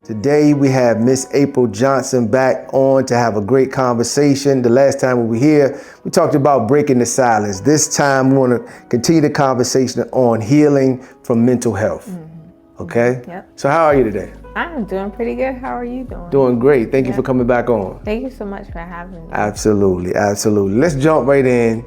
Today we have Miss April Johnson back on to have a great conversation. The last time we were here, we talked about breaking the silence. This time we want to continue the conversation on healing from mental health. Okay? Yep. So how are you today? I'm doing pretty good. How are you doing? Doing great. Thank you for coming back on. Thank you so much for having me. Absolutely, absolutely. Let's jump right in.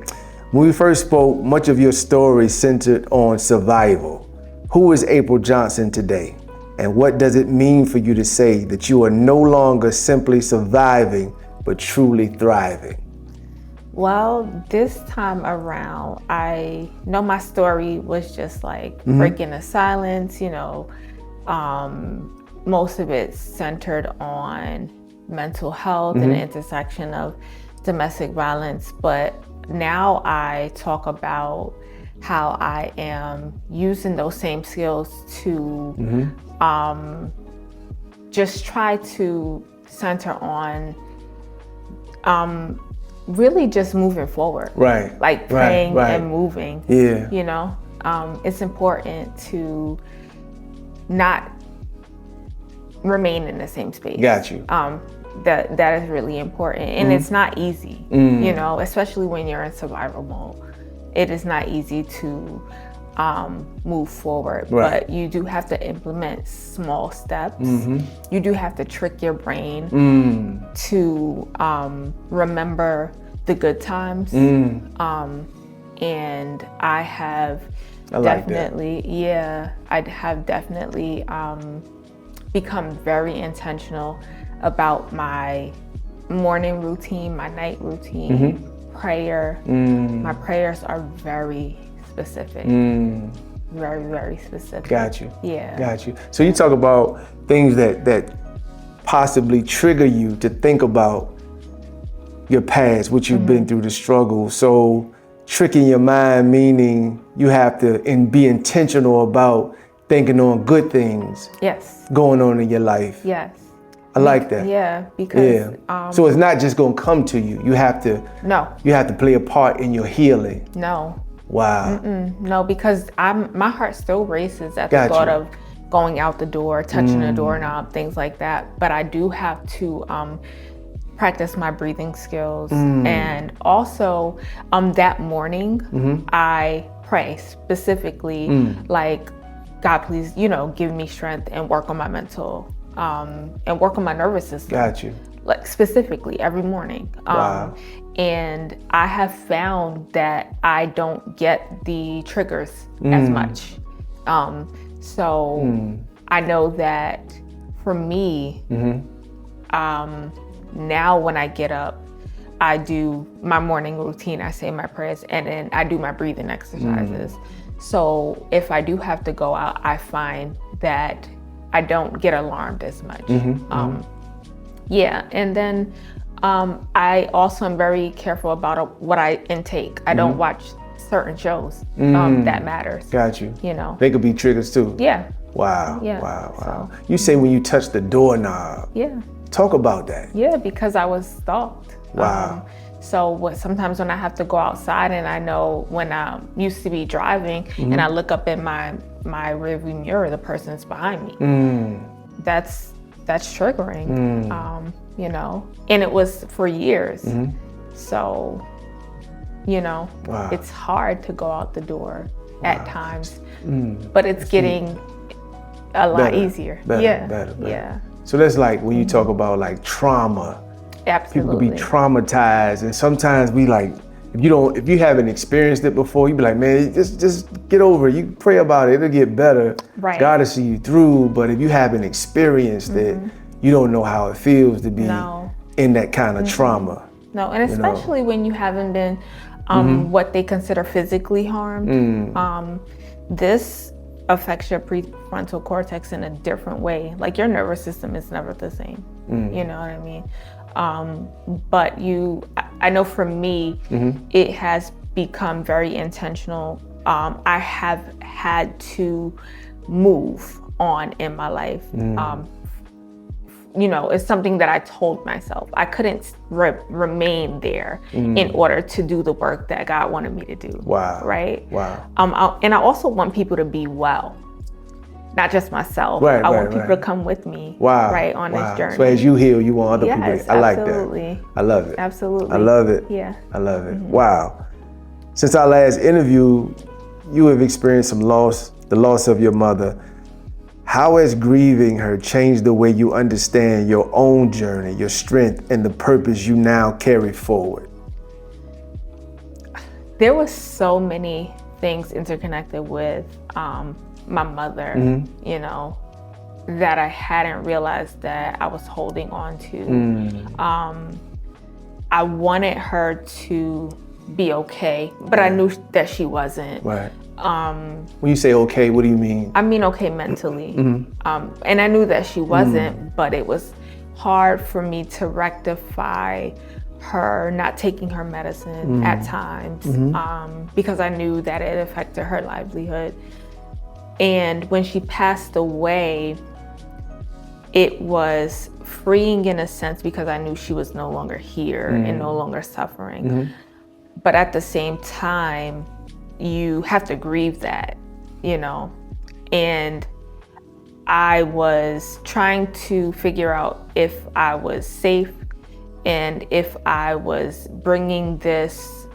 When we first spoke, much of your story centered on survival. Who is April Johnson today? And what does it mean for you to say that you are no longer simply surviving, but truly thriving? Well, this time around, I know my story was just like breaking the silence, most of it centered on mental health and the intersection of domestic violence. But now I talk about how I am using those same skills to just try to center on really just moving forward. Right. Like praying and moving. Yeah. It's important to not remain in the same space. Got you. That is really important. And it's not easy, especially when you're in survival mode. It is not easy to move forward, but you do have to implement small steps. You do have to trick your brain to remember the good times. And I have definitely become very intentional about my morning routine, my night routine, prayer. My prayers are very specific. Very, very specific. Got you. Yeah. Got you. So you talk about things that possibly trigger you to think about your past, what you've been through, the struggle. So tricking your mind, meaning you have to be intentional about thinking on good things going on in your life. Yes. I like that. Yeah, because so it's not just gonna come to you. You have to play a part in your healing. No. Wow. No, because my heart still races at the thought of going out the door, touching the doorknob, things like that. But I do have to practice my breathing skills. And also that morning, I pray specifically like, God, please, give me strength and work on my mental and work on my nervous system. Got you. Like specifically every morning. Wow. And I have found that I don't get the triggers as much. So I know that for me, now when I get up, I do my morning routine, I say my prayers, and then I do my breathing exercises. So if I do have to go out, I find that I don't get alarmed as much. And then I also am very careful about what I intake. I don't watch certain shows that matters. Got you. They could be triggers too. Yeah. Wow. Yeah. Wow. You say when you touch the doorknob. Yeah. Talk about that. Yeah, because I was stalked. Wow. Sometimes when I have to go outside, and I know when I used to be driving and I look up in my rearview mirror, the person's behind me. That's triggering, and it was for years. So, it's hard to go out the door at times, but it's getting a lot easier. Better. Yeah. So that's like when you talk about like trauma. Absolutely. People can be traumatized, and sometimes we like, if you haven't experienced it before, you be like, man, just get over it. You pray about it, it'll get better. Right. God will see you through. But if you haven't experienced it, you don't know how it feels to be in that kind of trauma. No, and especially when you haven't been what they consider physically harmed. This affects your prefrontal cortex in a different way. Like your nervous system is never the same. You know what I mean? But I know for me, it has become very intentional. I have had to move on in my life. It's something that I told myself. I couldn't remain there in order to do the work that God wanted me to do. Wow. Right? Wow. And I also want people to be well. not just myself. Right, I right, want people right. to come with me, Wow. right, on Wow. this journey. So as you heal, you want other Yes, people. I like absolutely. that. I love it. Absolutely. I love it. Yeah. I love it. Wow. Since our last interview, you have experienced the loss of your mother. How has grieving her changed the way you understand your own journey, your strength, and the purpose you now carry forward? There was so many things interconnected with my mother, you know, that I hadn't realized that I was holding on to. I wanted her to be okay, but I knew that she wasn't. Right. When you say okay, what do you mean? I mean okay mentally. And I knew that she wasn't, but it was hard for me to rectify her not taking her medicine at times, because I knew that it affected her livelihood. And when she passed away, it was freeing in a sense because I knew she was no longer here and no longer suffering. But at the same time, you have to grieve that, you know? And I was trying to figure out if I was safe and if I was bringing this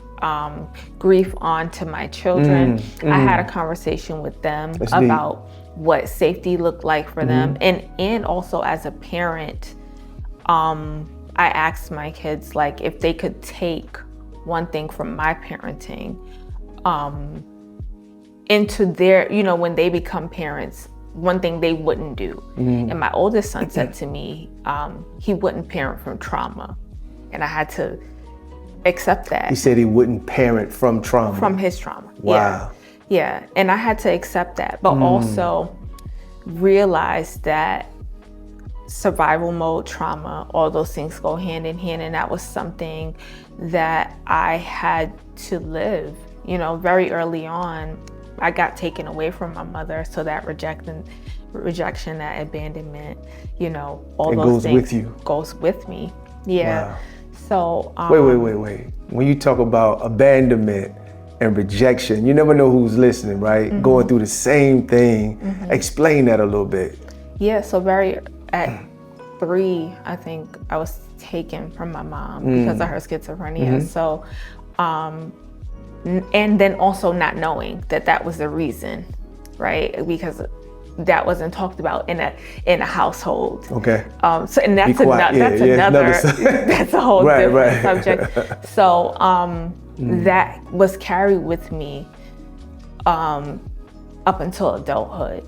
grief onto my children. I had a conversation with them about what safety looked like for them. And also as a parent, I asked my kids, like, if they could take one thing from my parenting into their, you know, when they become parents, one thing they wouldn't do. And my oldest son said to me, he wouldn't parent from trauma. And I had to accept that. He said he wouldn't parent from trauma. From his trauma. Wow. Yeah. And I had to accept that, but also realize that survival mode trauma, all those things go hand in hand. And that was something that I had to live, you know, very early on. I got taken away from my mother, so that rejection, that abandonment, you know, all those things goes with me. Yeah. Wow. So wait. When you talk about abandonment and rejection, you never know who's listening, right? Going through the same thing. Explain that a little bit. Yeah. So at 3, I think I was taken from my mom because of her schizophrenia. So. And then also not knowing that that was the reason, right? Because that wasn't talked about in a household. Okay. So and that's that's a whole different subject. So that was carried with me up until adulthood.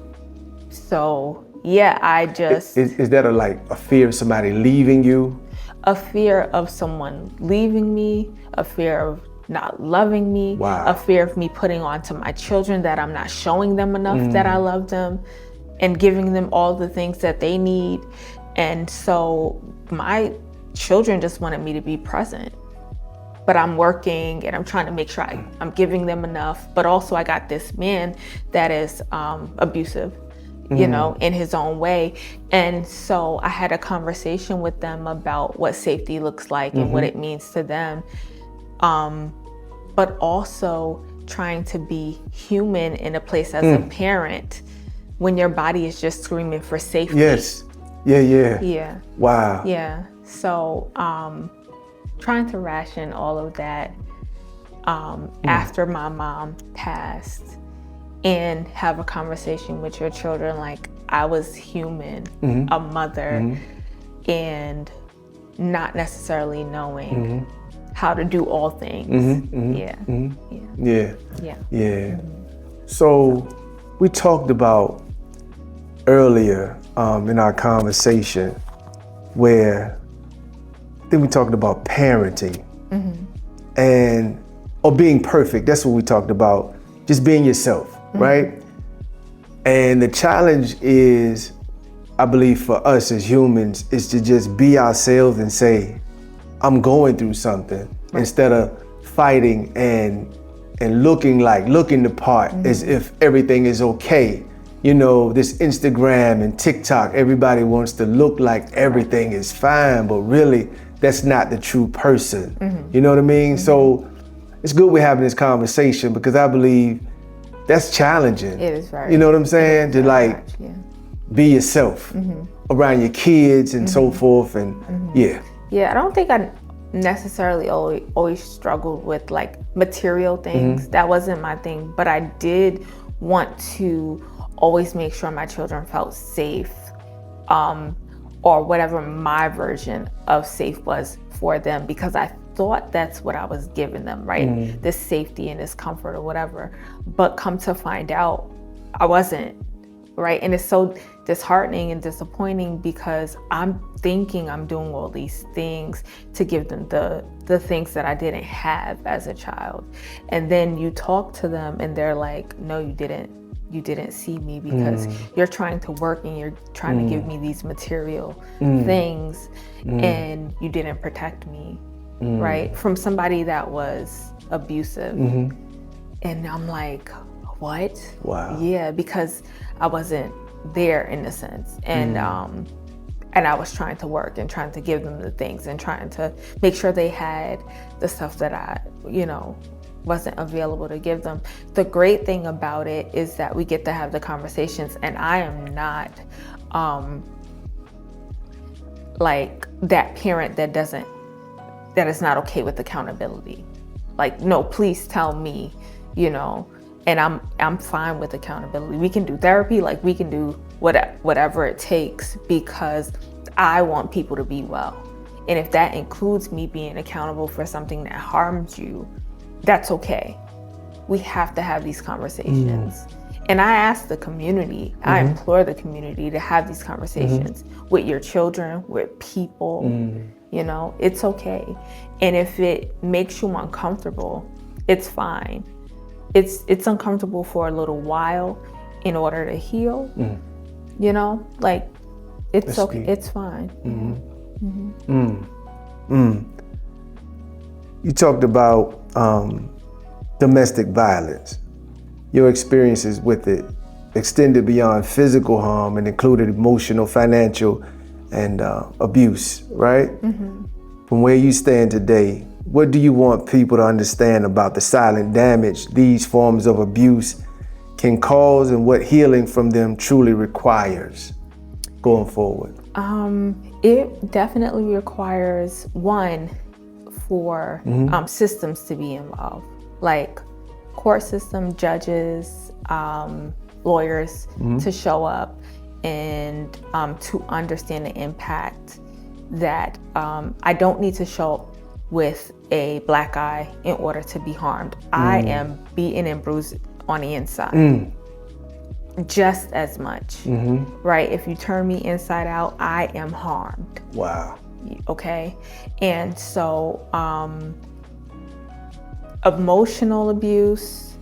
So yeah, I just is that a fear of somebody leaving you? A fear of someone leaving me, a fear of not loving me, a fear of me putting on to my children that I'm not showing them enough that I love them and giving them all the things that they need. And so my children just wanted me to be present, but I'm working and I'm trying to make sure I'm giving them enough. But also I got this man that is abusive, you know, in his own way. And so I had a conversation with them about what safety looks like and what it means to them. But also trying to be human in a place as a parent when your body is just screaming for safety. Yes. Yeah. Wow. Yeah. So trying to ration all of that after my mom passed and have a conversation with your children like I was human, a mother, and not necessarily knowing how to do all things. Yeah. So we talked about earlier in our conversation where I think we talked about parenting or being perfect. That's what we talked about, just being yourself, right? And the challenge is, I believe for us as humans, is to just be ourselves and say, I'm going through something, instead of fighting and looking the part as if everything is okay. You know, this Instagram and TikTok, everybody wants to look like everything is fine, but really that's not the true person. You know what I mean? So it's good we're having this conversation because I believe that's challenging. It is very. You know what I'm saying? To like much, yeah. be yourself around your kids and so forth, and yeah. Yeah, I don't think I necessarily always struggled with like material things. That wasn't my thing, but I did want to always make sure my children felt safe, or whatever my version of safe was for them, because I thought that's what I was giving them, right? This safety and this comfort or whatever. But come to find out, I wasn't, right? And it's so disheartening and disappointing because I'm thinking I'm doing all these things to give them the things that I didn't have as a child. And then you talk to them and they're like, no, you didn't see me because you're trying to work and you're trying to give me these material things and you didn't protect me, right? From somebody that was abusive. And I'm like, what? Wow. Yeah, because I wasn't there in a sense. And I was trying to work and trying to give them the things and trying to make sure they had the stuff that I, wasn't available to give them. The great thing about it is that we get to have the conversations, and I am not like that parent that is not okay with accountability. Like, no, please tell me, and I'm fine with accountability. We can do therapy, like we can do whatever it takes, because I want people to be well. And if that includes me being accountable for something that harms you, that's okay. We have to have these conversations. And I ask the community, I implore the community to have these conversations with your children, with people, it's okay. And if it makes you uncomfortable, it's fine. It's uncomfortable for a little while in order to heal, like it's okay, it's fine. You talked about domestic violence. Your experiences with it extended beyond physical harm and included emotional, financial, and abuse, right? From where you stand today, what do you want people to understand about the silent damage these forms of abuse can cause and what healing from them truly requires going forward? It definitely requires, one, for systems to be involved, like court system, judges, lawyers to show up and to understand the impact that I don't need to show up with a black eye in order to be harmed. I am beaten and bruised on the inside just as much, right? If you turn me inside out, I am harmed. Wow. Okay? And so emotional abuse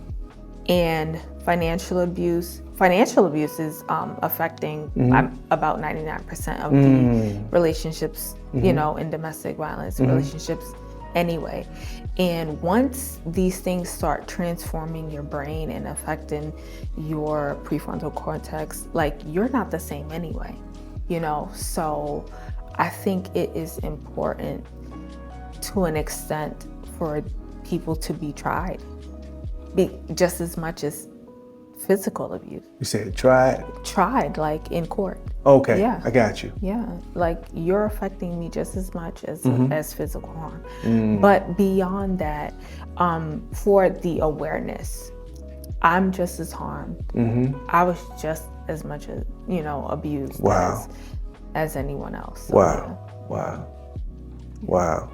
and financial abuse. Financial abuse is affecting about 99% of the relationships, in domestic violence relationships anyway. And once these things start transforming your brain and affecting your prefrontal cortex, like, you're not the same anyway, So I think it is important to an extent for people to be tried, just as much as physical abuse. You said tried? Tried, like in court. Okay, yeah. I got you. Yeah, like you're affecting me just as much as physical harm. But beyond that, for the awareness, I'm just as harmed. I was just as much as, abused as anyone else. So, Wow.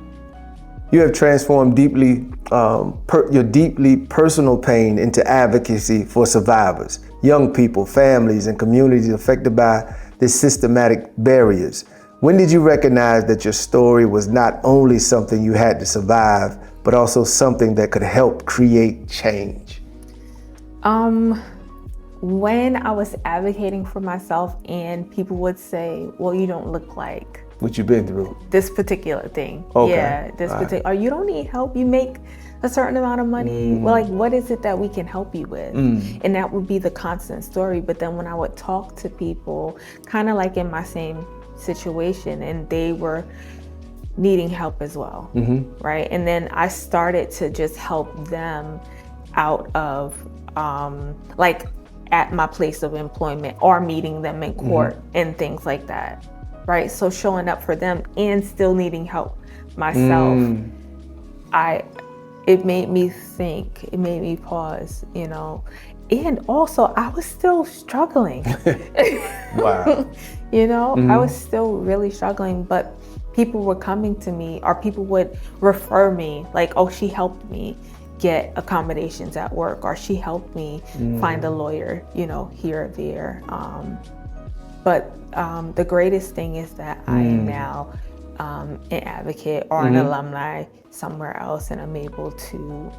You have transformed your deeply personal pain into advocacy for survivors, young people, families, and communities affected by these systematic barriers. When did you recognize that your story was not only something you had to survive, but also something that could help create change? When I was advocating for myself and people would say, well, you don't look like what you've been through. This particular thing. Okay. Yeah, this particular, or you don't need help, you make a certain amount of money. Well, like, what is it that we can help you with? And that would be the constant story. But then when I would talk to people, kind of like in my same situation, and they were needing help as well, right? And then I started to just help them out of like at my place of employment or meeting them in court and things like that, right? So showing up for them and still needing help myself, it made me think, it made me pause, you know. And also I was still struggling. Wow. You know, I was still really struggling, but people were coming to me, or people would refer me, like, oh, she helped me get accommodations at work, or she helped me find a lawyer, you know, here or there. But the greatest thing is that I am now an advocate or an alumni somewhere else, and I'm able to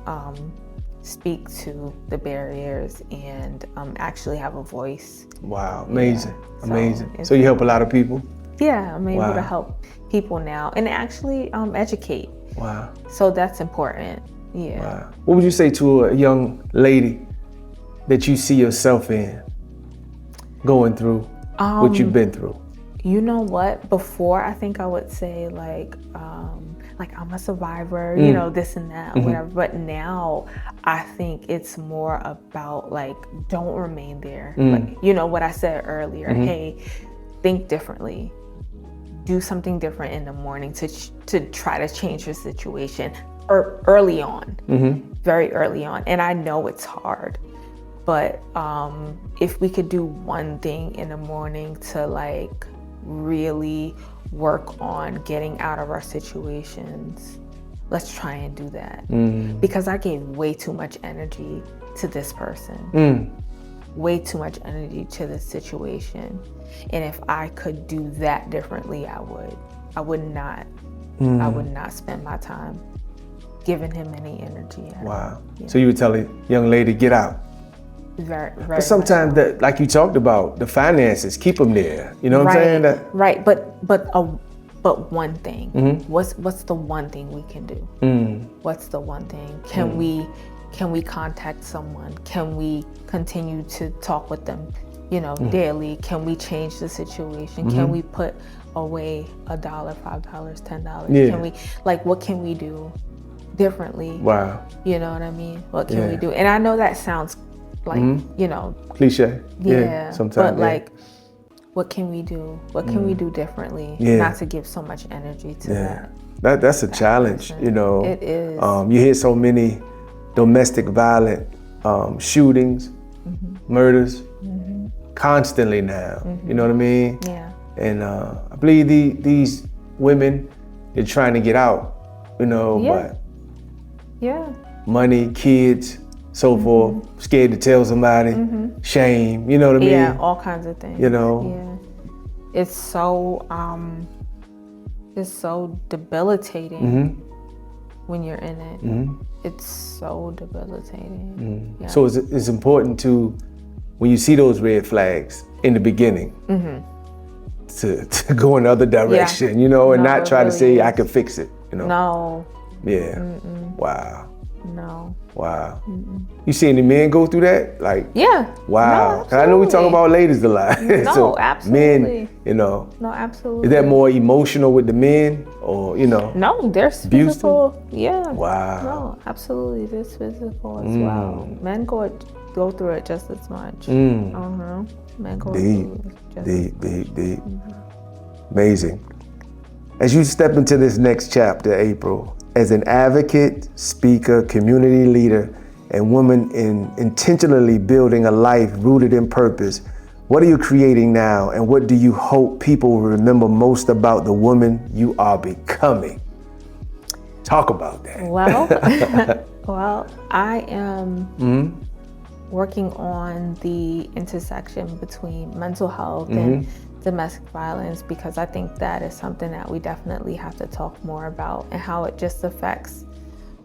speak to the barriers and actually have a voice. Wow, amazing, Yeah. amazing. So you help a lot of people? Yeah, I'm able Wow. to help people now and actually educate. Wow. So that's important. Yeah. Wow. What would you say to a young lady that you see yourself in, going through what you've been through? You know what? Before, I think I would say like I'm a survivor, you know, this and that, whatever. But now I think it's more about like, don't remain there. Like, you know what I said earlier, hey, think differently. Do something different in the morning to try to change your situation early on, very early on. And I know it's hard, but if we could do one thing in the morning to like really work on getting out of our situations, let's try and do that. Because I gave way too much energy to this person, way too much energy to this situation. And if I could do that differently, I would. I would not spend my time giving him any energy. Wow. So you would tell a young lady, get out. Very, very. But sometimes that, like you talked about, the finances, keep them there. You know what I'm saying? Right. But one thing. What's the one thing we can do? What's the one thing? Can we contact someone? Can we continue to talk with them, you know, daily? Can we change the situation? Can we put away $1, $5, $10? Yeah. Can we, like, what can we do differently? Wow. You know what I mean? What can we do? And I know that sounds like, you know, Cliche. yeah, sometimes. but like, what can we do? What can we do differently? Yeah. Not to give so much energy to That's a challenge, person. you know. It is. You hear so many domestic violent shootings, murders, constantly now. You know what I mean? Yeah. And I believe these women, they're trying to get out, you know, but Yeah. money, kids, so forth, scared to tell somebody, shame, you know what I mean? Yeah, all kinds of things. You know? Yeah. It's so debilitating when you're in it. It's so debilitating. Yeah. So it's important to, when you see those red flags in the beginning, to go in the other direction, you know, and No, not it try to really say, is. I can fix it, you know? No. Yeah. Wow. No. Wow. You see any men go through that? Like, Yeah. wow. No, 'Cause I know we talk absolutely. about ladies a lot. No, So absolutely. men, you know, No, absolutely. is that more emotional with the men, or, you know? No, there's Abusive? physical. Yeah. Wow. No, absolutely. There's physical as well. Men go through it just as much. Men go through it just as much. Deep. Amazing. As you step into this next chapter, April, as an advocate, speaker, community leader, and woman intentionally building a life rooted in purpose, what are you creating now, and what do you hope people will remember most about the woman you are becoming? Talk about that. Well, I am working on the intersection between mental health and domestic violence, because I think that is something that we definitely have to talk more about, and how it just affects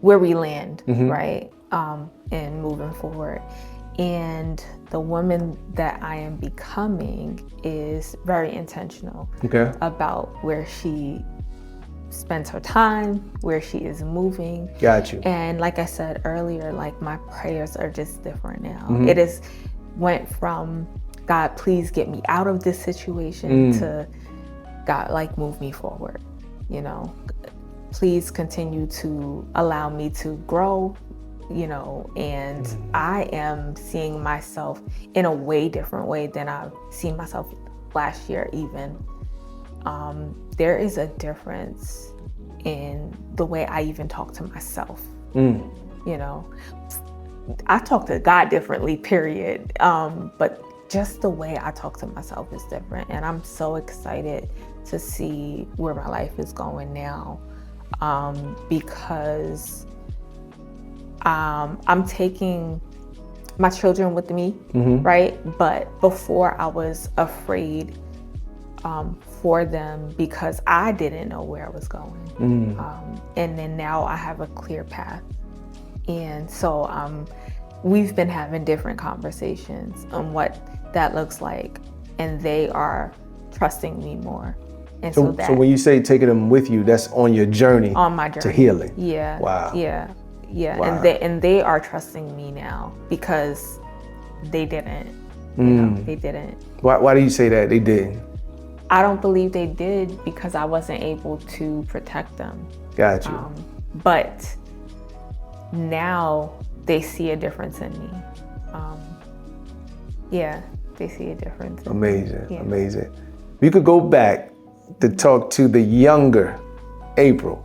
where we land, right? And moving forward. And the woman that I am becoming is very intentional about where she spends her time, where she is moving. Got you. And like I said earlier, like, my prayers are just different now. It is went from, God, please get me out of this situation, to God, like, move me forward. You know, please continue to allow me to grow you know, and I am seeing myself in a way different way than I've seen myself last year even. There is a difference in the way I even talk to myself. You know, I talk to God differently, period. But just the way I talk to myself is different. And I'm so excited to see where my life is going now, because I'm taking my children with me, right? But before I was afraid for them because I didn't know where I was going. And then now I have a clear path. And so we've been having different conversations on what that looks like, and they are trusting me more. And so when you say taking them with you, that's on your journey, on my journey to healing. Yeah. Wow. Yeah. Wow. And they are trusting me now because they didn't. You know, they didn't. Why do you say that they didn't? I don't believe they did because I wasn't able to protect them. Got you. But now they see a difference in me. Yeah, they see a difference. Amazing, amazing. If you could go back to talk to the younger April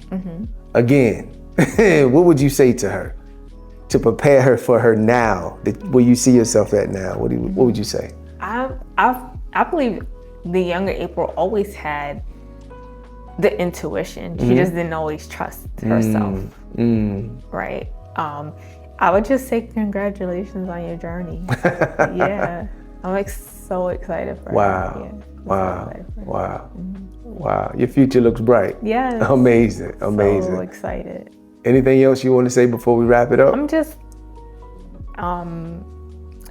again, what would you say to her to prepare her for her now? Where you see yourself at now? What would you say? I believe the younger April always had the intuition. She just didn't always trust herself, right? I would just say congratulations on your journey. Yeah, I'm like so excited for wow. her. Yeah, Wow. Wow. Your future looks bright. Yes. Amazing. So excited. Anything else you want to say before we wrap it up? I'm just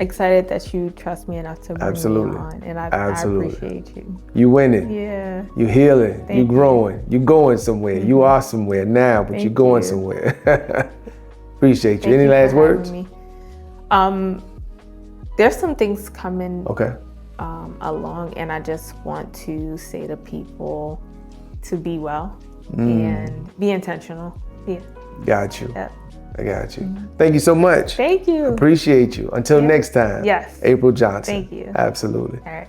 excited that you trust me enough to bring me on, and I appreciate you. You winning. Yeah. You healing. You growing. You going somewhere. You are somewhere now, but you're going somewhere. Appreciate you. Any last words? There's some things coming along, and I just want to say to people to be well and be intentional. Yeah. Got you. Yep. I got you. Thank you so much. Thank you. Appreciate you. Until next time. Yes. April Johnson. Thank you. Absolutely. All right.